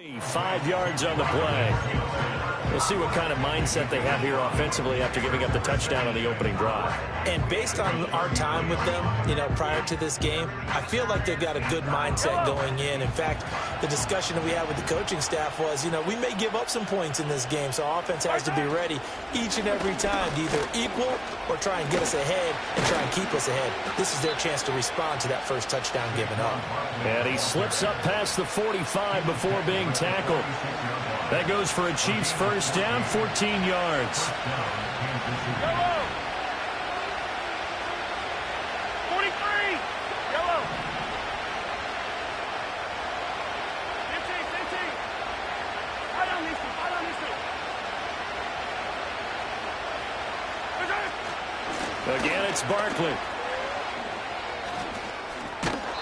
5 yards on the play. We'll see what kind of mindset they have here offensively after giving up the touchdown on the opening drive. And based on our time with them, prior to this game, I feel like they've got a good mindset going in. In fact, the discussion that we had with the coaching staff was, we may give up some points in this game, so our offense has to be ready each and every time to either equal or try and get us ahead and try and keep us ahead. This is their chance to respond to that first touchdown given up. And he slips up past the 45 before being tackled. That goes for a Chiefs first down, 14 yards. Again, it's Barkley.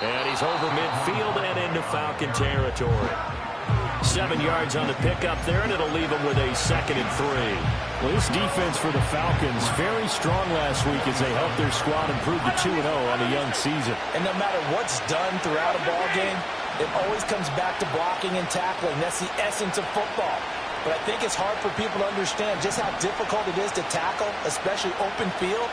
And he's over midfield and into Falcon territory. 7 yards on the pickup there, and it'll leave him with a 2nd and 3. Well, this defense for the Falcons, very strong last week as they helped their squad improve to 2-0 on the young season. And no matter what's done throughout a ball game, it always comes back to blocking and tackling. That's the essence of football. But I think it's hard for people to understand just how difficult it is to tackle, especially open field.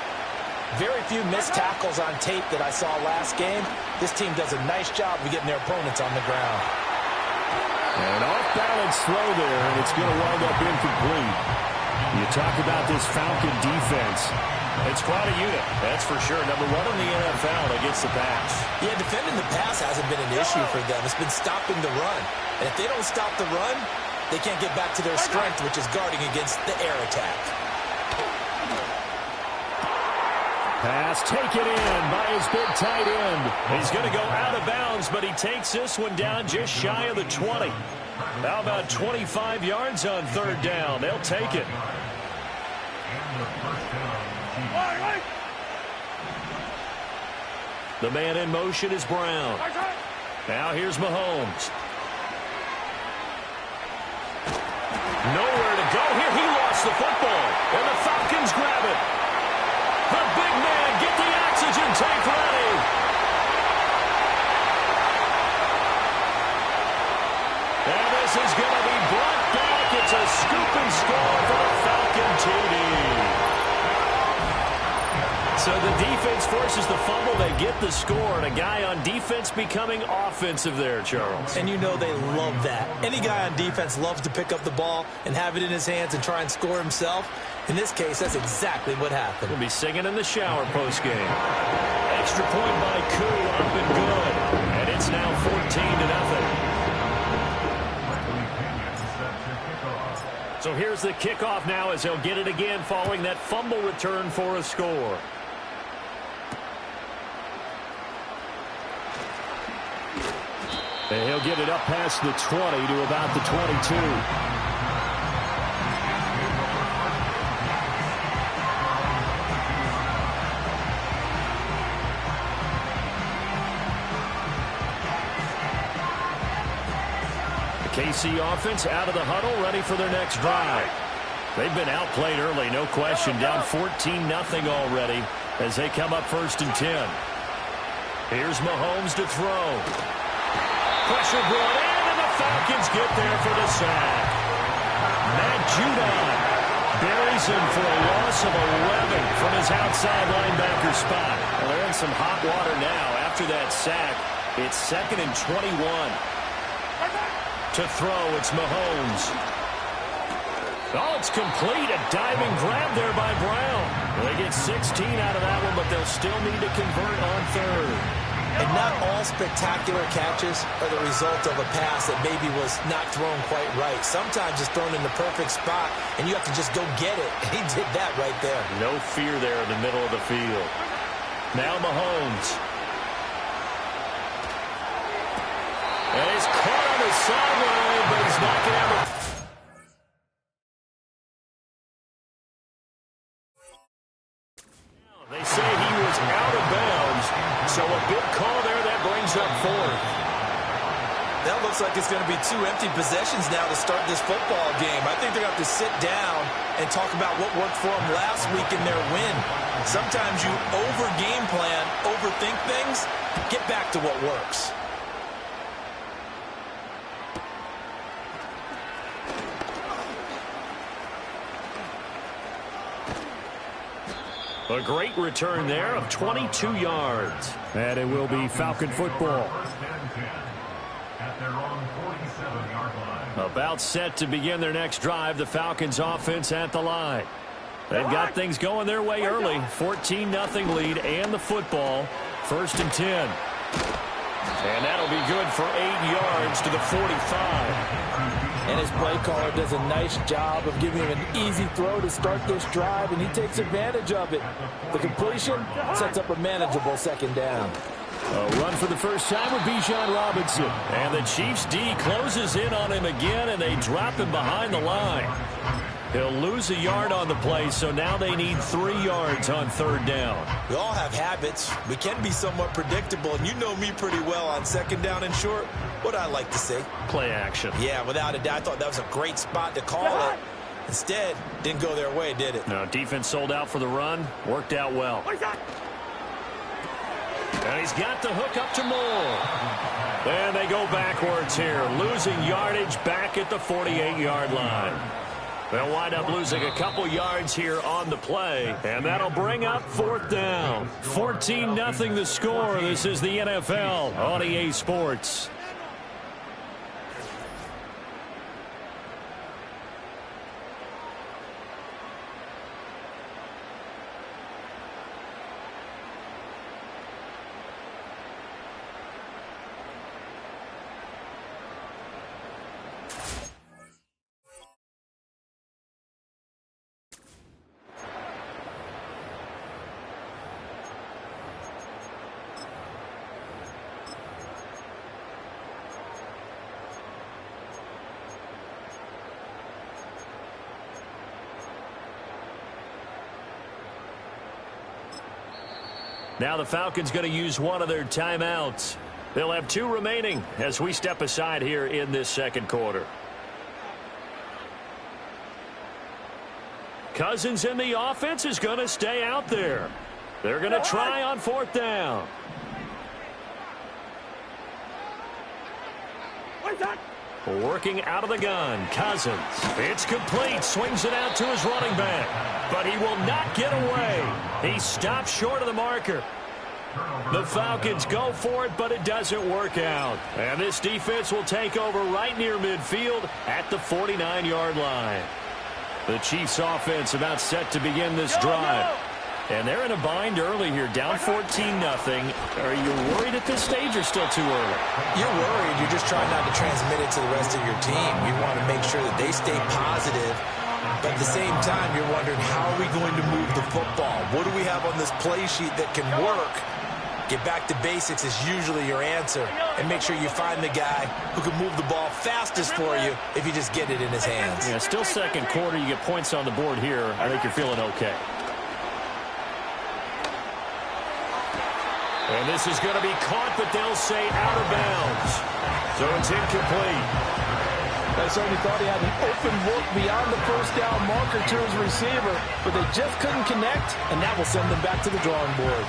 Very few missed tackles on tape that I saw last game. This team does a nice job of getting their opponents on the ground. An off-balance throw there, and it's going to wind up incomplete. You talk about this Falcon defense. It's quite a unit, that's for sure. Number 1 in the NFL against the pass. Yeah, defending the pass hasn't been an issue for them. It's been stopping the run. And if they don't stop the run, they can't get back to their strength, which is guarding against the air attack. Pass taken in by his big tight end. He's going to go out of bounds, but he takes this one down just shy of the 20. How about 25 yards on 3rd down? They'll take it. The man in motion is Brown. Now here's Mahomes. Nowhere to go here. He lost the football, and the Falcons grab it. The big man, get the oxygen tank ready. And this is going to be brought back. It's a scoop and score for the Falcon TD. So the defense forces the fumble. They get the score, and a guy on defense becoming offensive there, Charles. And they love that. Any guy on defense loves to pick up the ball and have it in his hands and try and score himself. In this case, that's exactly what happened. He'll be singing in the shower post-game. Extra point by Koo, up and good. And it's now 14-0. So here's the kickoff now as he'll get it again following that fumble return for a score. And he'll get it up past the 20 to about the 22. KC offense out of the huddle, ready for their next drive. They've been outplayed early, no question. Down 14-0 already as they come up 1st and 10. Here's Mahomes to throw. Pressure brought in, and the Falcons get there for the sack. Matt Judon buries him for a loss of 11 from his outside linebacker spot. Well, they're in some hot water now after that sack. It's 2nd and 21. To throw, it's Mahomes. Oh, it's complete. A diving grab there by Brown. They get 16 out of that one, but they'll still need to convert on 3rd. And not all spectacular catches are the result of a pass that maybe was not thrown quite right. Sometimes it's thrown in the perfect spot, and you have to just go get it. He did that right there. No fear there in the middle of the field. Now Mahomes. And he's caught on the sideline, but he's not going to have a... They say he was out of bounds, so a big call there that brings up 4th. That looks like it's going to be 2 empty possessions now to start this football game. I think they're going to have to sit down and talk about what worked for them last week in their win. Sometimes you over-game plan, overthink things, get back to what works. A great return there of 22 yards. And it will be Falcon football. About set to begin their next drive, the Falcons offense at the line. They've got things going their way early. 14-0 lead and the football. 1st and 10. And that'll be good for 8 yards to the 45. And his play caller does a nice job of giving him an easy throw to start this drive, and he takes advantage of it. The completion sets up a manageable 2nd down. A run for the first time with Bijan Robinson. And the Chiefs D closes in on him again, and they drop him behind the line. He'll lose a yard on the play, so now they need 3 yards on 3rd down. We all have habits. We can be somewhat predictable, and you know me pretty well on 2nd down and short. What I like to say? Play action. Yeah, without a doubt. I thought that was a great spot to call it. Instead, didn't go their way, did it? No, defense sold out for the run. Worked out well. And he's got the hook up to Moore. And they go backwards here, losing yardage back at the 48-yard line. They'll wind up losing a couple yards here on the play, and that'll bring up 4th down. 14-0 the score. This is the NFL on EA Sports. Now the Falcons going to use one of their timeouts. They'll have 2 remaining as we step aside here in this 2nd quarter. Cousins in the offense is going to stay out there. They're going to try on 4th down. Working out of the gun, Cousins. It's complete, swings it out to his running back, but he will not get away. He stops short of the marker. The Falcons go for it, but it doesn't work out. And this defense will take over right near midfield at the 49-yard line. The Chiefs offense about set to begin this drive. And they're in a bind early here, down 14-0. Are you worried at this stage or still too early? You're worried. You're just trying not to transmit it to the rest of your team. You want to make sure that they stay positive. But at the same time, you're wondering, how are we going to move the football? What do we have on this play sheet that can work? Get back to basics is usually your answer. And make sure you find the guy who can move the ball fastest for you if you just get it in his hands. Yeah, still 2nd quarter. You get points on the board here. I think you're feeling okay. And this is going to be caught, but they'll say out of bounds. So it's incomplete. I certainly thought he had an open look beyond the 1st down marker to his receiver, but they just couldn't connect, and that will send them back to the drawing board.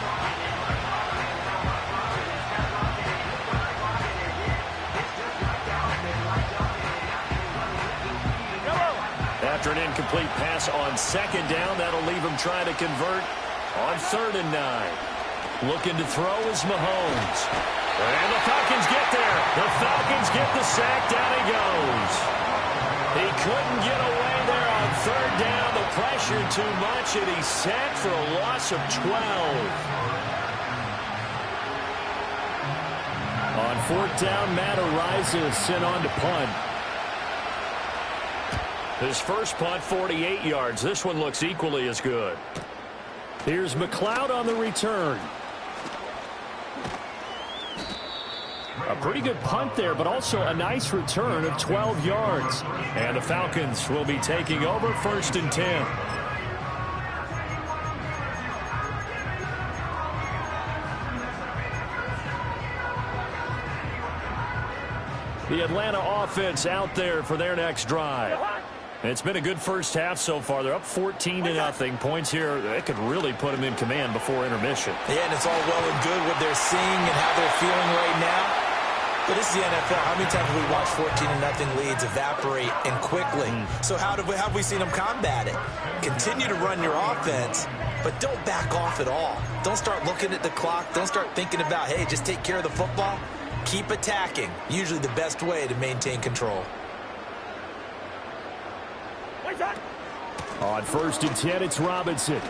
After an incomplete pass on 2nd down, that'll leave him trying to convert on 3rd and 9. Looking to throw is Mahomes. And the Falcons get there. The Falcons get the sack. Down he goes. He couldn't get away there on 3rd down. The pressure too much, and he's sacked for a loss of 12. On 4th down, Matt Araiza is sent on to punt. His first punt, 48 yards. This one looks equally as good. Here's McLeod on the return. A pretty good punt there, but also a nice return of 12 yards. And the Falcons will be taking over 1st and 10. The Atlanta offense out there for their next drive. It's been a good first half so far. They're up 14-0. Points here, that could really put them in command before intermission. Yeah, and it's all well and good what they're seeing and how they're feeling right now. But this is the NFL. How many times have we watched 14-0 leads evaporate and quickly? So how have we seen them combat it? Continue to run your offense, but don't back off at all. Don't start looking at the clock. Don't start thinking about, hey, just take care of the football. Keep attacking. Usually the best way to maintain control. On 1st and 10, it's Robinson.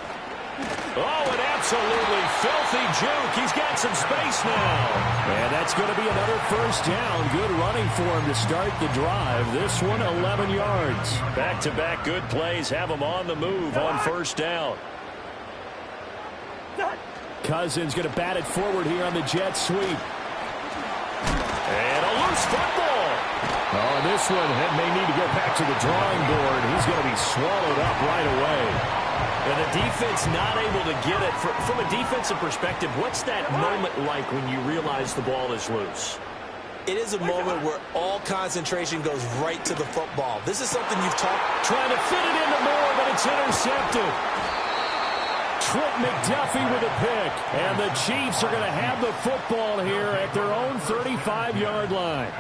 Oh, an absolutely filthy juke. He's got some space now. And that's going to be another first down. Good running for him to start the drive. This one, 11 yards. Back-to-back good plays have him on the move on 1st down. Cousins going to bat it forward here on the jet sweep. And a loose football. Oh, this one may need to get back to the drawing board. He's going to be swallowed up right away. And the defense not able to get it. From a defensive perspective, what's that moment like when you realize the ball is loose? It is a moment where all concentration goes right to the football. This is something you've talked. Trying to fit it into Moore, but it's intercepted. Trent McDuffie with a pick. And the Chiefs are going to have the football here at their own 35-yard line.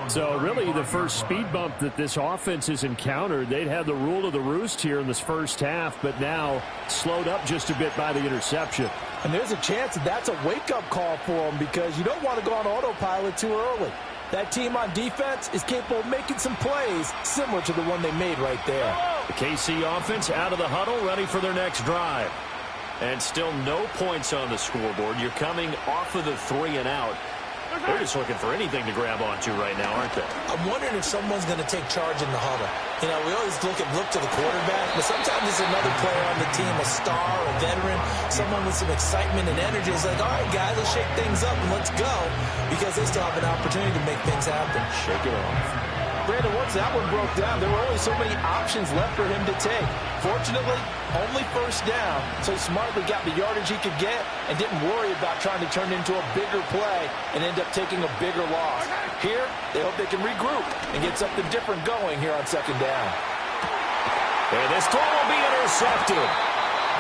So really the first speed bump that this offense has encountered, they'd had the rule of the roost here in this first half, but now slowed up just a bit by the interception. And there's a chance that's a wake-up call for them because you don't want to go on autopilot too early. That team on defense is capable of making some plays similar to the one they made right there. The KC offense out of the huddle, ready for their next drive. And still no points on the scoreboard. You're coming off of the 3 and out. They're just looking for anything to grab onto right now, aren't they? I'm wondering if someone's going to take charge in the huddle. You know, we always look to the quarterback, but sometimes it's another player on the team, a star, a veteran, someone with some excitement and energy. It's like, all right, guys, let's shake things up and let's go, because they still have an opportunity to make things happen. Shake it off. Brandon, once that one broke down, there were only so many options left for him to take. Fortunately, only first down, so he smartly got the yardage he could get and didn't worry about trying to turn it into a bigger play and end up taking a bigger loss. Here, they hope they can regroup and get something different going here on 2nd down. And this throw will be intercepted.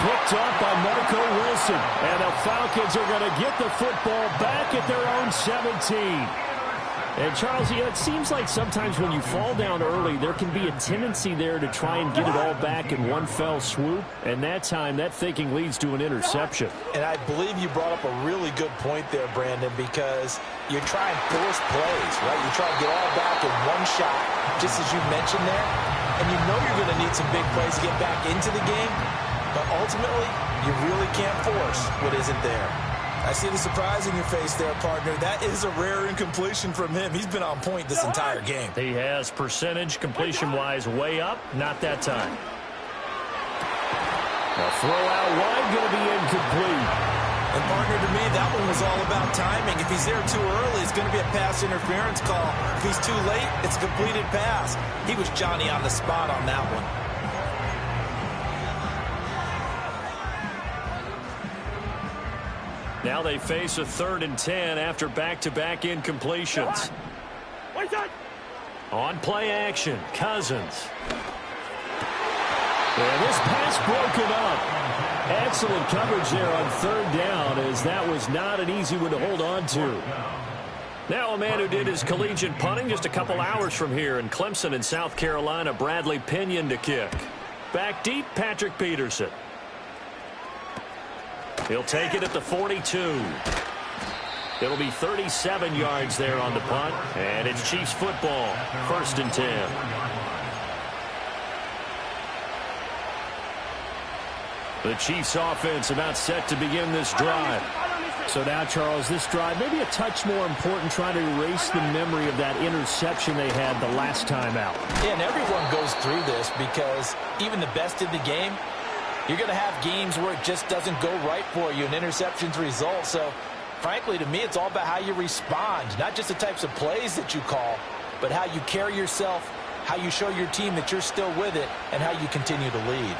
Picked up by Marco Wilson. And the Falcons are going to get the football back at their own 17. And, Charles, it seems like sometimes when you fall down early, there can be a tendency there to try and get it all back in one fell swoop. And that time, that thinking leads to an interception. And I believe you brought up a really good point there, Brandon, because you try and force plays, right? You try to get all back in one shot, just as you mentioned there. And you know you're going to need some big plays to get back into the game. But ultimately, you really can't force what isn't there. I see the surprise in your face there, partner. That is a rare incompletion from him. He's been on point this entire game. He has percentage completion-wise way up. Not that time. A throw out wide, going to be incomplete. And, partner, to me, that one was all about timing. If he's there too early, it's going to be a pass interference call. If he's too late, it's a completed pass. He was Johnny on the spot on that one. Now they face a 3rd and 10 after back-to-back incompletions. On play action, Cousins. And this pass broken up. Excellent coverage there on 3rd down, as that was not an easy one to hold on to. Now a man who did his collegiate punting just a couple hours from here in Clemson in South Carolina, Bradley Pinion to kick. Back deep, Patrick Peterson. He'll take it at the 42. It'll be 37 yards there on the punt, and it's Chiefs football, 1st and 10. The Chiefs offense about set to begin this drive. So now, Charles, this drive maybe a touch more important, trying to erase the memory of that interception they had the last time out. Yeah, and everyone goes through this because even the best in the game, you're going to have games where it just doesn't go right for you, and interceptions result. So, frankly, to me, it's all about how you respond, not just the types of plays that you call, but how you carry yourself, how you show your team that you're still with it, and how you continue to lead.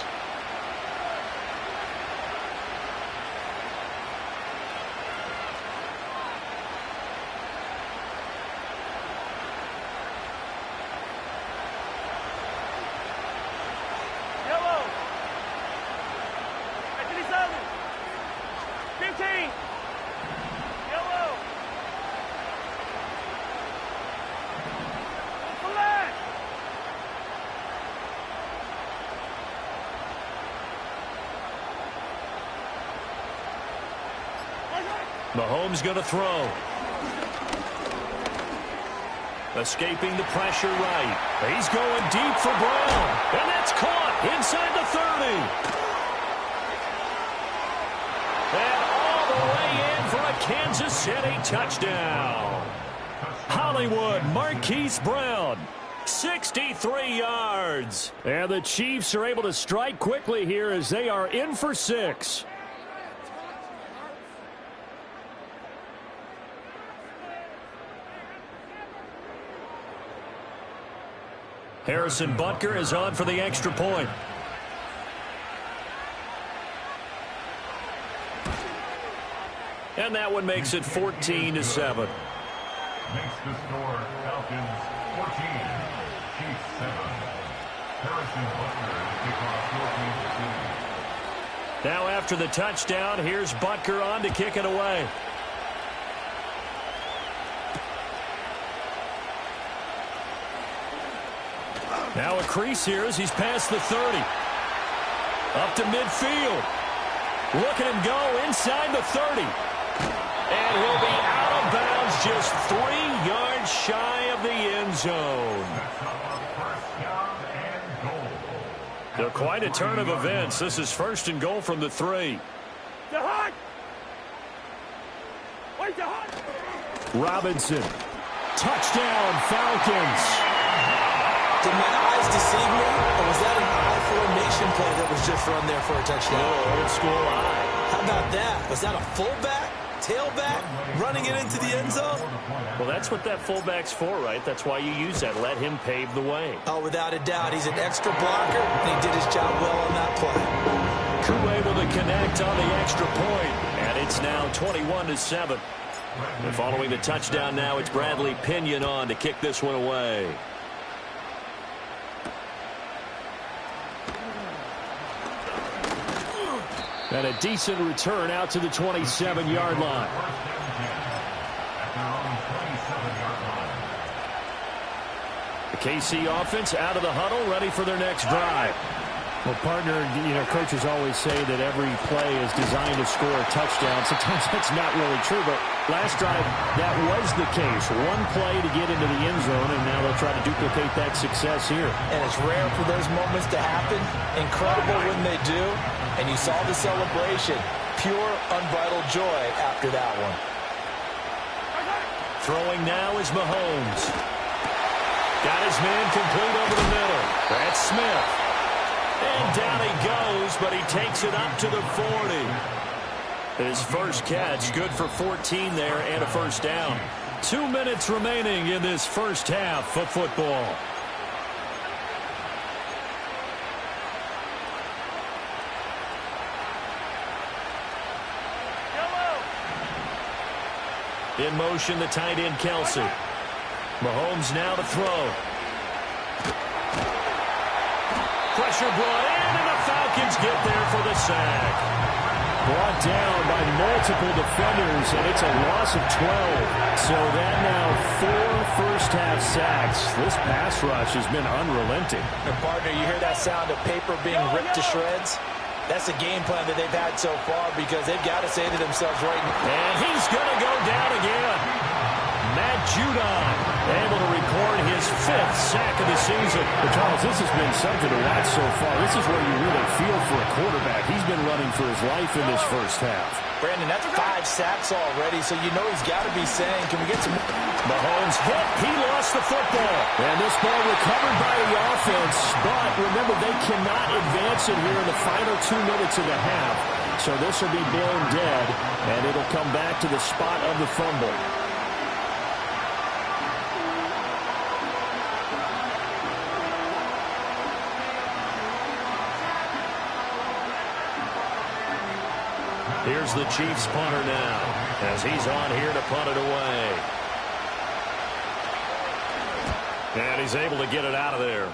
Mahomes going to throw. Escaping the pressure right. He's going deep for Brown. And that's caught inside the 30. And all the way in for a Kansas City touchdown. Hollywood Marquise Brown, 63 yards. And the Chiefs are able to strike quickly here as they are in for 6. Harrison Butker is on for the extra point. And that one makes it 14-7. Makes the score Falcons 14, Chiefs 7. Harrison Butker to kick off 14-2. Now after the touchdown, here's Butker on to kick it away. Now a crease here as he's past the 30. Up to midfield. Look at him go inside the 30. And he'll be out of bounds just 3 yards shy of the end zone. So quite a turn of events. This is 1st and goal from the 3. Robinson. Touchdown, Falcons. Did my eyes deceive me, or was that an I formation play that was just run there for a touchdown? Oh, old school I. How about that? Was that a fullback, tailback, running it into the end zone? Well, that's what that fullback's for, right? That's why you use that. Let him pave the way. Oh, without a doubt. He's an extra blocker, and he did his job well on that play. Crew able to connect on the extra point, and it's now 21-7. And following the touchdown now, it's Bradley Pinion on to kick this one away. And a decent return out to the 27-yard line. The KC offense out of the huddle, ready for their next drive. Well, partner, coaches always say that every play is designed to score a touchdown. Sometimes that's not really true, but last drive, that was the case. One play to get into the end zone, and now they'll try to duplicate that success here. And it's rare for those moments to happen. Incredible when they do. And you saw the celebration. Pure, unbridled joy after that one. Throwing now is Mahomes. Got his man complete over the middle. That's Smith. And down he goes, but he takes it up to the 40. His first catch, good for 14 there and a first down. 2 minutes remaining in this first half of football. In motion, the tight end, Kelsey. Mahomes now to throw. Pressure brought in, and the Falcons get there for the sack. Brought down by multiple defenders, and it's a loss of 12. So that now 4 first-half sacks. This pass rush has been unrelenting. And partner, you hear that sound of paper being ripped to shreds? That's the game plan that they've had so far because they've got to say to themselves right now. And he's going to go down again. Matt Judon able to record his 5th sack of the season. But Charles, this has been something to watch so far. This is where you really feel for a quarterback. He's been running for his life in this first half. Brandon, that's 5 sacks already, so you know he's got to be saying, can we get some... Mahomes hit. He lost the football. And this ball recovered by the offense. But remember, they cannot advance it here in the final 2 minutes of the half. So this will be blown dead, and it'll come back to the spot of the fumble. Here's the Chiefs punter now as he's on here to punt it away. And he's able to get it out of there.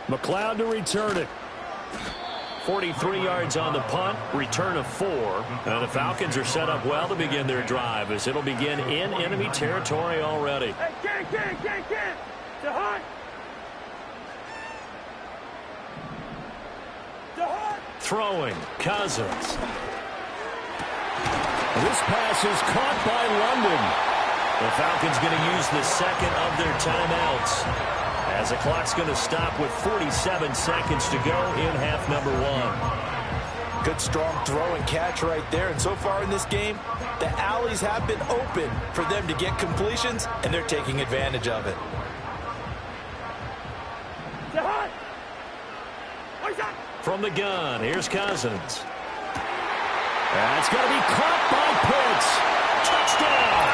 McLeod to return it. 43 yards on the punt, return of 4. And the Falcons are set up well to begin their drive as it'll begin in enemy territory already. Throwing, Cousins. This pass is caught by London. The Falcons going to use the second of their timeouts as the clock's going to stop with 47 seconds to go in half number one. Good, strong throw and catch right there. And so far in this game, the alleys have been open for them to get completions, and they're taking advantage of it. From the gun, here's Cousins. That's going to be caught by Pitts. Touchdown!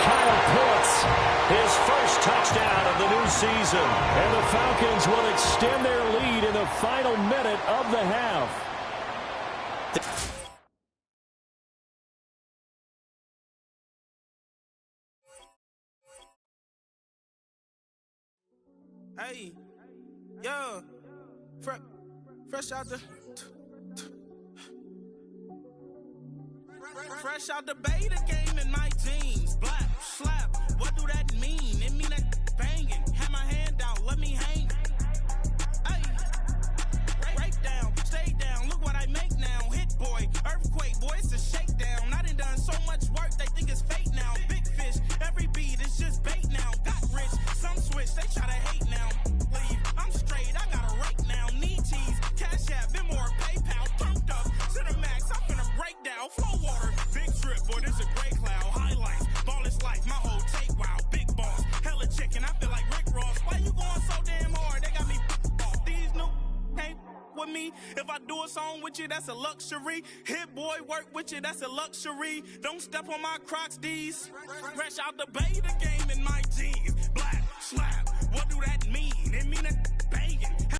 Kyle Pitts, his first touchdown of the new season. And the Falcons will extend their lead in the final minute of the half. Hey, yo, fresh out the beta game in my jeans. Black, slap, what do that mean? It mean that banging. Have my hand out, let me hang. Hey, break down, stay down, look what I make now. Hit boy, earthquake, boy, it's a shakedown. I done so much work, they think it's fake now. Big fish, every beat is just bait now. Got rich, some switch, they try to hate now. Leave, I'm straight, I got a rake now. Need cheese, cash app, Venmo or PayPal. Turned up to the max, I'm finna break down. Flow water, big trip, boy, this a gray cloud. Highlights, ball is life, my whole take, wow. Big boss, hella chicken, I feel like Rick Ross. Why you going so damn hard? They got me off. These new can't with me. If I do a song with you, that's a luxury. Hit boy, work with you, that's a luxury. Don't step on my Crocs, D's. Fresh out the beta game